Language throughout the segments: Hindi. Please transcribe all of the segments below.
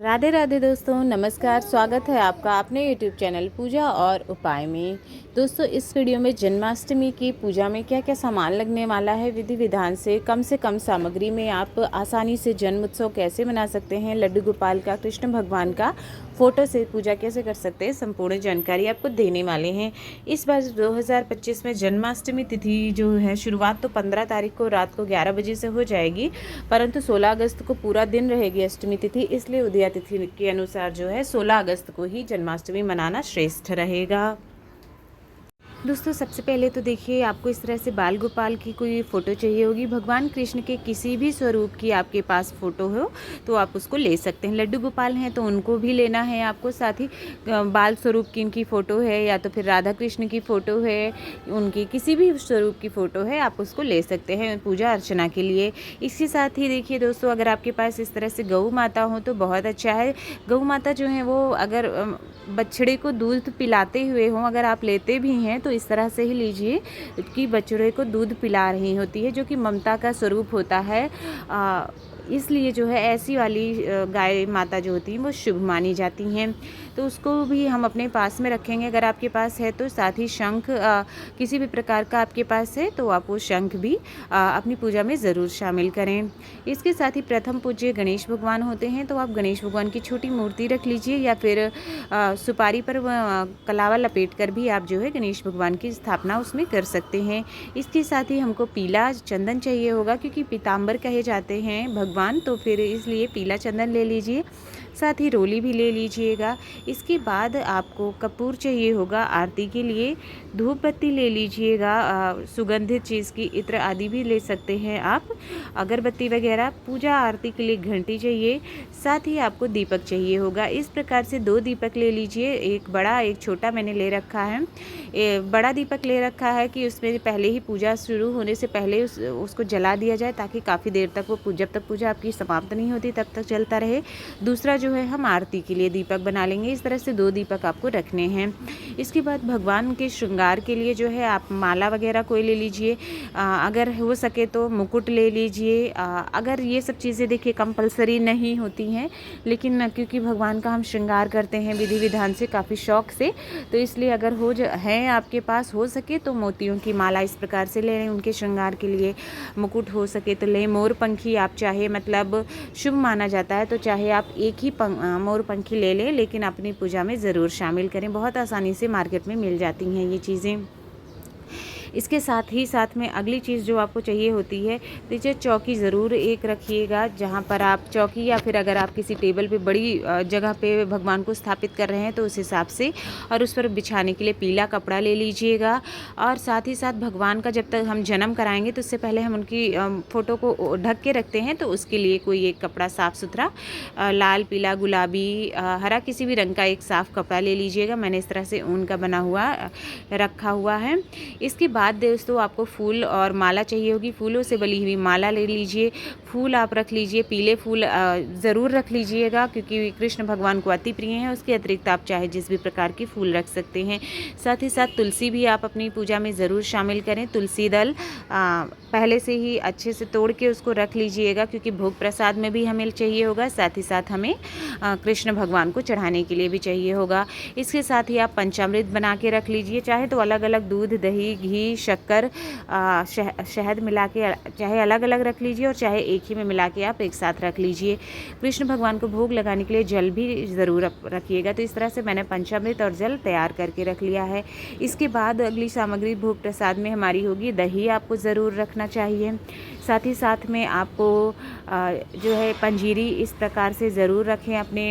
राधे राधे दोस्तों, नमस्कार। स्वागत है आपका अपने YouTube चैनल पूजा और उपाय में। दोस्तों, इस वीडियो में जन्माष्टमी की पूजा में क्या क्या सामान लगने वाला है, विधि विधान से कम सामग्री में आप आसानी से जन्म उत्सव कैसे मना सकते हैं, लड्डू गोपाल का, कृष्ण भगवान का फ़ोटो से पूजा कैसे कर सकते हैं, संपूर्ण जानकारी आपको देने वाले हैं। इस बार 2025 में जन्माष्टमी तिथि जो है, शुरुआत तो 15 तारीख को रात को 11 बजे से हो जाएगी, परंतु 16 अगस्त को पूरा दिन रहेगी अष्टमी तिथि। इसलिए उदया तिथि के अनुसार जो है 16 अगस्त को ही जन्माष्टमी मनाना श्रेष्ठ रहेगा। दोस्तों, सबसे पहले तो देखिए, आपको इस तरह से बाल गोपाल की कोई फ़ोटो चाहिए होगी। भगवान कृष्ण के किसी भी स्वरूप की आपके पास फ़ोटो हो तो आप उसको ले सकते हैं। लड्डू गोपाल हैं तो उनको भी लेना है आपको, साथ ही बाल स्वरूप की इनकी फ़ोटो है या तो फिर राधा कृष्ण की फ़ोटो है, उनकी किसी भी स्वरूप की फ़ोटो है, आप उसको ले सकते हैं पूजा अर्चना के लिए। इसके साथ ही देखिए दोस्तों, अगर आपके पास इस तरह से गौ माता हो तो बहुत अच्छा है। गौ माता जो है वो अगर बछड़े को दूध पिलाते हुए हों, अगर आप लेते भी हैं तो इस तरह से ही लीजिए कि बछड़े को दूध पिला रही होती है, जो कि ममता का स्वरूप होता है। इसलिए जो है ऐसी वाली गाय माता जो होती हैं वो शुभ मानी जाती हैं, तो उसको भी हम अपने पास में रखेंगे अगर आपके पास है तो। साथ ही शंख किसी भी प्रकार का आपके पास है तो आप वो शंख भी अपनी पूजा में ज़रूर शामिल करें। इसके साथ ही प्रथम पूज्य गणेश भगवान होते हैं, तो आप गणेश भगवान की छोटी मूर्ति रख लीजिए या फिर सुपारी पर कलावा लपेट कर भी आप जो है गणेश भगवान की स्थापना उसमें कर सकते हैं। इसके साथ ही हमको पीला चंदन चाहिए होगा, क्योंकि पीताम्बर कहे जाते हैं भगवान, तो फिर इसलिए पीला चंदन ले लीजिए। साथ ही रोली भी ले लीजिएगा। इसके बाद आपको कपूर चाहिए होगा आरती के लिए। धूप बत्ती ले लीजिएगा, सुगंधित चीज़ की इत्र आदि भी ले सकते हैं आप, अगरबत्ती वगैरह। पूजा आरती के लिए घंटी चाहिए। साथ ही आपको दीपक चाहिए होगा। इस प्रकार से 2 दीपक ले लीजिए, एक बड़ा एक छोटा मैंने ले रखा है। बड़ा दीपक ले रखा है कि उसमें पहले ही पूजा शुरू होने से पहले उसको जला दिया जाए, ताकि काफ़ी देर तक वो जब तक पूजा आपकी समाप्त नहीं होती तब तक जलता रहे। दूसरा जो है हम आरती के लिए दीपक बना लेंगे। इस तरह से 2 दीपक आपको रखने हैं। इसके बाद भगवान के श्रृंगार के लिए जो है आप माला वगैरह कोई ले लीजिए, अगर हो सके तो मुकुट ले लीजिए। अगर ये सब चीज़ें देखिए कंपलसरी नहीं होती हैं, लेकिन क्योंकि भगवान का हम श्रृंगार करते हैं विधि विधान से, काफ़ी शौक से, तो इसलिए अगर है आपके पास, हो सके तो मोतियों की माला इस प्रकार से ले लें उनके श्रृंगार के लिए। मुकुट हो सके तो लें। मोर पंखी आप चाहे, मतलब शुभ माना जाता है, तो चाहे आप एक ही मोर पंखी ले लें, लेकिन अपनी पूजा में ज़रूर शामिल करें। बहुत आसानी से मार्केट में मिल जाती हैं ये चीज़ें। इसके साथ में अगली चीज़ जो आपको चाहिए होती है, देखिए चौकी ज़रूर एक रखिएगा, जहाँ पर आप चौकी, या फिर अगर आप किसी टेबल पे बड़ी जगह पे भगवान को स्थापित कर रहे हैं तो उस हिसाब से, और उस पर बिछाने के लिए पीला कपड़ा ले लीजिएगा। और साथ ही साथ भगवान का जब तक हम जन्म कराएंगे तो उससे पहले हम उनकी फ़ोटो को ढक के रखते हैं, तो उसके लिए कोई एक कपड़ा साफ़ सुथरा, लाल, पीला, गुलाबी, हरा, किसी भी रंग का एक साफ़ कपड़ा ले लीजिएगा। मैंने इस तरह से ऊन का बना हुआ रखा हुआ है। इसके बाद दोस्तों आपको फूल और माला चाहिए होगी। फूलों से बनी हुई माला ले लीजिए। फूल आप रख लीजिए, पीले फूल ज़रूर रख लीजिएगा, क्योंकि कृष्ण भगवान को अति प्रिय हैं। उसके अतिरिक्त आप चाहे जिस भी प्रकार की फूल रख सकते हैं। साथ ही साथ तुलसी भी आप अपनी पूजा में ज़रूर शामिल करें। तुलसी दल पहले से ही अच्छे से तोड़ के उसको रख लीजिएगा, क्योंकि भोग प्रसाद में भी हमें चाहिए होगा, साथ ही साथ हमें कृष्ण भगवान को चढ़ाने के लिए भी चाहिए होगा। इसके साथ ही आप पंचामृत बना के रख लीजिए, चाहे तो अलग अलग दूध, दही, घी, शक्कर, शहद मिला के चाहे अलग अलग रख लीजिए, और चाहे एक ही में मिला के आप एक साथ रख लीजिए। कृष्ण भगवान को भोग लगाने के लिए जल भी ज़रूर रखिएगा। तो इस तरह से मैंने पंचामृत और जल तैयार करके रख लिया है। इसके बाद अगली सामग्री भोग प्रसाद में हमारी होगी दही, आपको ज़रूर रखना चाहिए। साथ ही साथ में आपको जो है पंजीरी इस प्रकार से ज़रूर रखें अपने,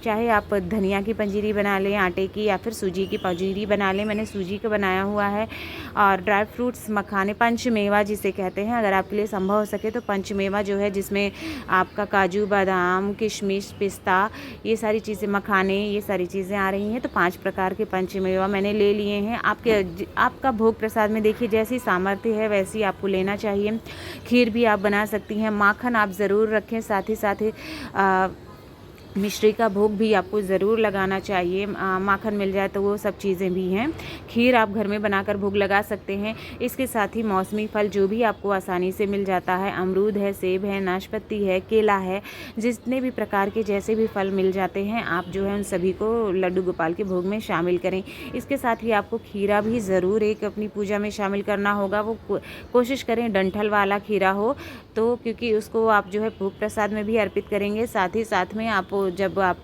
चाहे आप धनिया की पंजीरी बना लें, आटे की, या फिर सूजी की पंजीरी बना लें। मैंने सूजी का बनाया हुआ है। और ड्राई फ्रूट्स, मखाने, पंचमेवा जिसे कहते हैं, अगर आपके लिए संभव हो सके तो पंचमेवा जो है, जिसमें आपका काजू, बादाम, किशमिश, पिस्ता, ये सारी चीज़ें, मखाने, ये सारी चीज़ें आ रही हैं, तो 5 प्रकार के पंचमेवा मैंने ले लिए हैं। आपका भोग प्रसाद में देखिए जैसी सामर्थ्य है वैसी आपको लेना चाहिए। खीर भी आप बना सकती हैं। माखन आप ज़रूर रखें। साथ ही मिश्री का भोग भी आपको ज़रूर लगाना चाहिए। माखन मिल जाए तो वो सब चीज़ें भी हैं। खीर आप घर में बनाकर भोग लगा सकते हैं। इसके साथ ही मौसमी फल जो भी आपको आसानी से मिल जाता है, अमरूद है, सेब है, नाशपाती है, केला है, जितने भी प्रकार के जैसे भी फल मिल जाते हैं आप जो है उन सभी को लड्डू गोपाल के भोग में शामिल करें। इसके साथ ही आपको खीरा भी ज़रूर एक अपनी पूजा में शामिल करना होगा। वो कोशिश करें डंठल वाला खीरा हो तो, क्योंकि उसको आप जो है भोग प्रसाद में भी अर्पित करेंगे। साथ ही साथ में आप जब आप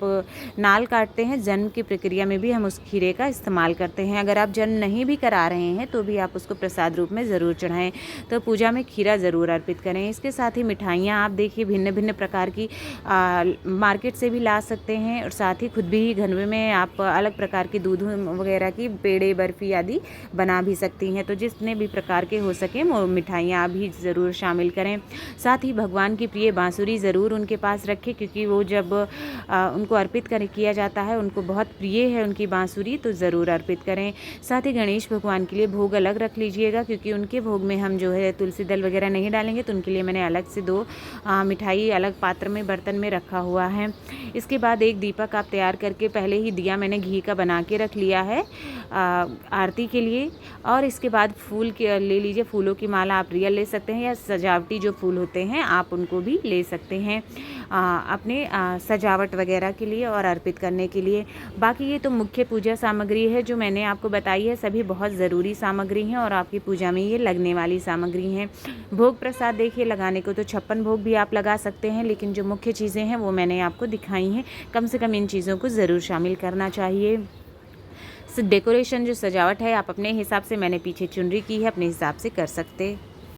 नाल काटते हैं, जन्म की प्रक्रिया में भी हम उस खीरे का इस्तेमाल करते हैं। अगर आप जन्म नहीं भी करा रहे हैं तो भी आप उसको प्रसाद रूप में ज़रूर चढ़ाएं। तो पूजा में खीरा ज़रूर अर्पित करें। इसके साथ ही मिठाइयाँ आप देखिए भिन्न भिन्न प्रकार की मार्केट से भी ला सकते हैं, और साथ ही खुद भी घर में आप अलग प्रकार की दूध वगैरह की पेड़े, बर्फ़ी आदि बना भी सकती हैं। तो जितने भी प्रकार के हो सकें वो मिठाइयाँ भी ज़रूर शामिल करें। साथ ही भगवान की प्रिय बांसुरी ज़रूर उनके पास रखें, क्योंकि वो जब उनको अर्पित किया जाता है, उनको बहुत प्रिय है उनकी बांसुरी, तो ज़रूर अर्पित करें। साथ ही गणेश भगवान के लिए भोग अलग रख लीजिएगा, क्योंकि उनके भोग में हम जो है तुलसी दल वगैरह नहीं डालेंगे, तो उनके लिए मैंने अलग से 2 मिठाई अलग पात्र में, बर्तन में रखा हुआ है। इसके बाद एक दीपक आप तैयार करके पहले ही दिया मैंने घी का बना के रख लिया है आरती के लिए। और इसके बाद फूल के ले लीजिए, फूलों की माला आप रियल ले सकते हैं या सजावटी जो फूल होते हैं आप उनको भी ले सकते हैं अपने सजावट वगैरह के लिए और अर्पित करने के लिए। बाकी ये तो मुख्य पूजा सामग्री है जो मैंने आपको बताई है, सभी बहुत ज़रूरी सामग्री हैं और आपकी पूजा में ये लगने वाली सामग्री हैं। भोग प्रसाद देखिए लगाने को तो 56 भोग भी आप लगा सकते हैं, लेकिन जो मुख्य चीज़ें हैं वो मैंने आपको दिखाई हैं। कम से कम इन चीज़ों को ज़रूर शामिल करना चाहिए। डेकोरेशन जो सजावट है आप अपने हिसाब से, मैंने पीछे चुनरी की है, अपने हिसाब से कर सकते